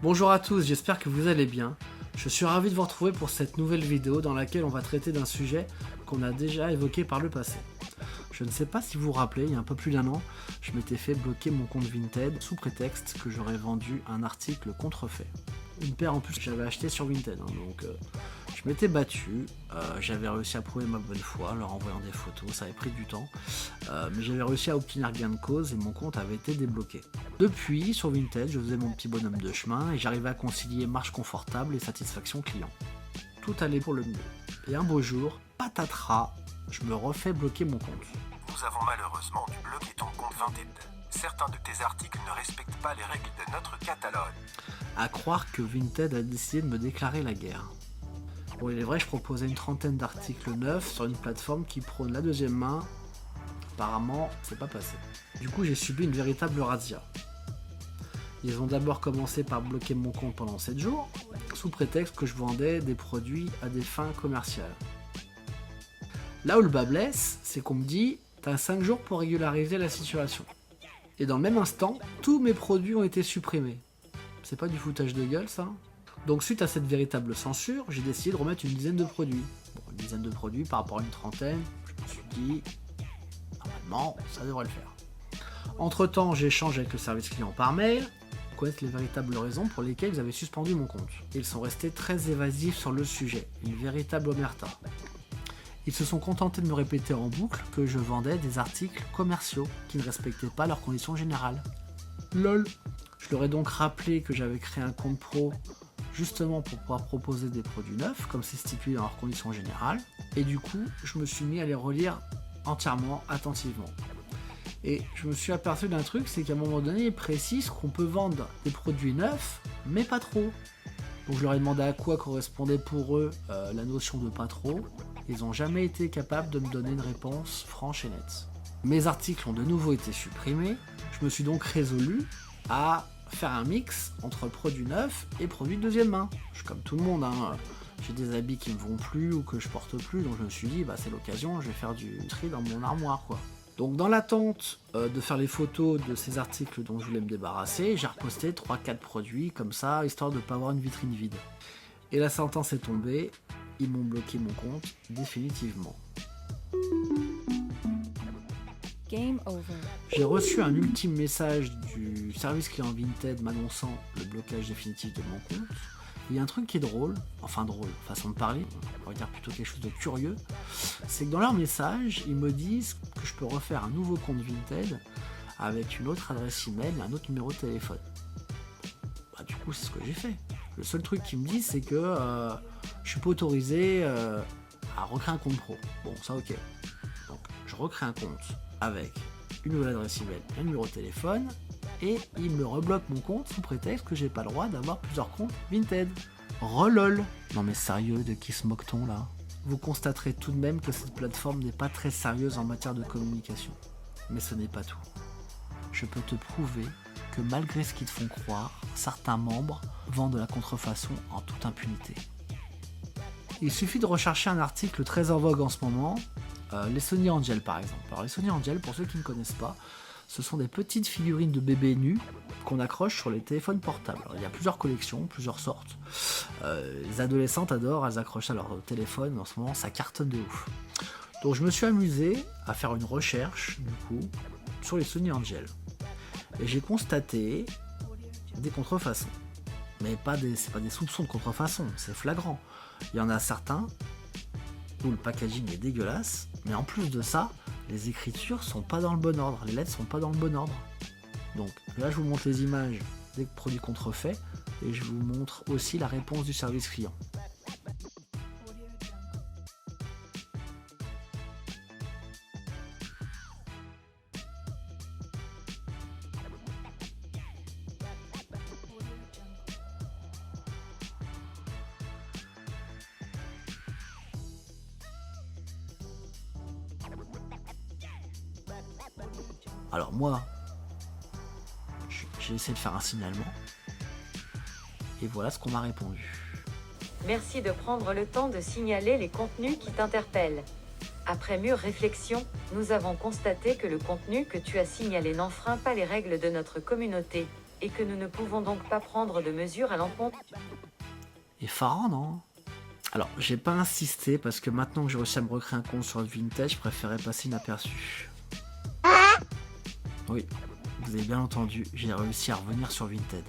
Bonjour à tous, j'espère que vous allez bien. Je suis ravi de vous retrouver pour cette nouvelle vidéo dans laquelle on va traiter d'un sujet qu'on a déjà évoqué par le passé. Je ne sais pas si vous vous rappelez, il y a un peu plus d'un an, je m'étais fait bloquer mon compte Vinted sous prétexte que j'aurais vendu un article contrefait. Une paire en plus que j'avais acheté sur Vinted, donc je m'étais battu, j'avais réussi à prouver ma bonne foi en leur envoyant des photos, ça avait pris du temps, mais j'avais réussi à obtenir gain de cause et mon compte avait été débloqué. Depuis, sur Vinted, je faisais mon petit bonhomme de chemin et j'arrivais à concilier marche confortable et satisfaction client. Tout allait pour le mieux. Et un beau jour, patatras, je me refais bloquer mon compte. Nous avons malheureusement dû bloquer ton compte Vinted. Certains de tes articles ne respectent pas les règles de notre catalogue. À croire que Vinted a décidé de me déclarer la guerre. Bon, il est vrai, je proposais une trentaine d'articles neufs sur une plateforme qui prône la deuxième main. Apparemment, c'est pas passé. Du coup, j'ai subi une véritable razzia. Ils ont d'abord commencé par bloquer mon compte pendant 7 jours, sous prétexte que je vendais des produits à des fins commerciales. Là où le bas blesse, c'est qu'on me dit « t'as 5 jours pour régulariser la situation ». Et dans le même instant, tous mes produits ont été supprimés. C'est pas du foutage de gueule, ça? Donc suite à cette véritable censure, j'ai décidé de remettre une dizaine de produits. Bon, une dizaine de produits par rapport à une trentaine, je me suis dit, normalement, ça devrait le faire. Entre temps, j'échange avec le service client par mail, pour connaître les véritables raisons pour lesquelles ils avaient suspendu mon compte. Ils sont restés très évasifs sur le sujet, une véritable omerta. Ils se sont contentés de me répéter en boucle que je vendais des articles commerciaux qui ne respectaient pas leurs conditions générales. LOL. Je leur ai donc rappelé que j'avais créé un compte pro justement pour pouvoir proposer des produits neufs, comme c'est stipulé dans leurs conditions générales. Et du coup, je me suis mis à les relire entièrement, attentivement. Et je me suis aperçu d'un truc, c'est qu'à un moment donné, ils précisent qu'on peut vendre des produits neufs, mais pas trop. Donc je leur ai demandé à quoi correspondait pour eux la notion de pas trop. Ils n'ont jamais été capables de me donner une réponse franche et nette. Mes articles ont de nouveau été supprimés. Je me suis donc résolu à faire un mix entre produits neufs et produits de deuxième main. Je suis comme tout le monde, j'ai des habits qui me vont plus ou que je porte plus, donc je me suis dit c'est l'occasion, je vais faire du tri dans mon armoire quoi. Donc dans l'attente de faire les photos de ces articles dont je voulais me débarrasser, j'ai reposté 3-4 produits comme ça, histoire de ne pas avoir une vitrine vide. Et la sentence est tombée, ils m'ont bloqué mon compte définitivement. Game over. J'ai reçu un ultime message du service client Vinted m'annonçant le blocage définitif de mon compte. Il y a un truc qui est drôle, façon de parler, on va dire plutôt quelque chose de curieux, c'est que dans leur message, ils me disent que je peux refaire un nouveau compte Vinted avec une autre adresse email et un autre numéro de téléphone. Du coup, c'est ce que j'ai fait. Le seul truc qu'ils me disent, c'est que je suis pas autorisé à recréer un compte pro. Bon, ça ok. Donc, je recrée un compte avec une nouvelle adresse email et un numéro de téléphone, et ils me rebloquent mon compte sous prétexte que j'ai pas le droit d'avoir plusieurs comptes Vinted. Relol. Non mais sérieux, de qui se moque-t-on là? Vous constaterez tout de même que cette plateforme n'est pas très sérieuse en matière de communication. Mais ce n'est pas tout. Je peux te prouver que malgré ce qu'ils te font croire, certains membres vendent de la contrefaçon en toute impunité. Il suffit de rechercher un article très en vogue en ce moment, les Sony Angel par exemple. Alors les Sony Angel, pour ceux qui ne connaissent pas, ce sont des petites figurines de bébés nus qu'on accroche sur les téléphones portables. Alors, il y a plusieurs collections, plusieurs sortes. Les adolescentes adorent, elles accrochent ça à leur téléphone, en ce moment ça cartonne de ouf. Donc je me suis amusé à faire une recherche du coup sur les Sony Angel. Et j'ai constaté des contrefaçons. Mais c'est pas des soupçons de contrefaçon, c'est flagrant. Il y en a certains où le packaging est dégueulasse, mais en plus de ça, les écritures sont pas dans le bon ordre, les lettres sont pas dans le bon ordre. Donc là je vous montre les images des produits contrefaits et je vous montre aussi la réponse du service client. Alors moi, j'ai essayé de faire un signalement et voilà ce qu'on m'a répondu. Merci de prendre le temps de signaler les contenus qui t'interpellent. Après mûre réflexion, nous avons constaté que le contenu que tu as signalé n'enfreint pas les règles de notre communauté. et que nous ne pouvons donc pas prendre de mesures à l'encontre. Effarant, non? Alors, j'ai pas insisté parce que maintenant que j'ai réussi à me recréer un compte sur Vinted, je préférais passer inaperçu. Oui, vous avez bien entendu, j'ai réussi à revenir sur Vinted.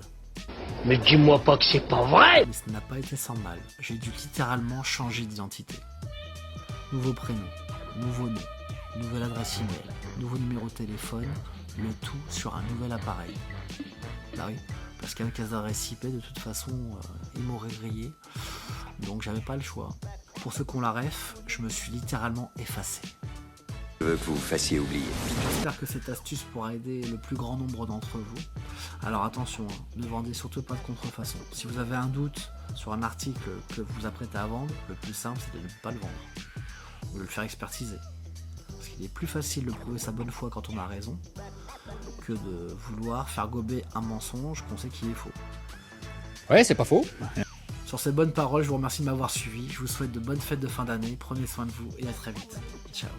Mais dis-moi pas que c'est pas vrai! Mais ce n'a pas été sans mal. J'ai dû littéralement changer d'identité. Nouveau prénom, nouveau nom, nouvelle adresse email, nouveau numéro de téléphone, le tout sur un nouvel appareil. Bah oui, parce qu'avec les adresses IP, de toute façon, ils m'auraient grillé. Donc j'avais pas le choix. Pour ceux qui ont la ref, je me suis littéralement effacé. Je veux que vous vous fassiez oublier. J'espère que cette astuce pourra aider le plus grand nombre d'entre vous. Alors attention, ne vendez surtout pas de contrefaçon. Si vous avez un doute sur un article que vous vous apprêtez à vendre, le plus simple c'est de ne pas le vendre. Ou de le faire expertiser. Parce qu'il est plus facile de prouver sa bonne foi quand on a raison que de vouloir faire gober un mensonge qu'on sait qu'il est faux. Ouais, c'est pas faux. Sur ces bonnes paroles, je vous remercie de m'avoir suivi. Je vous souhaite de bonnes fêtes de fin d'année. Prenez soin de vous et à très vite. Ciao.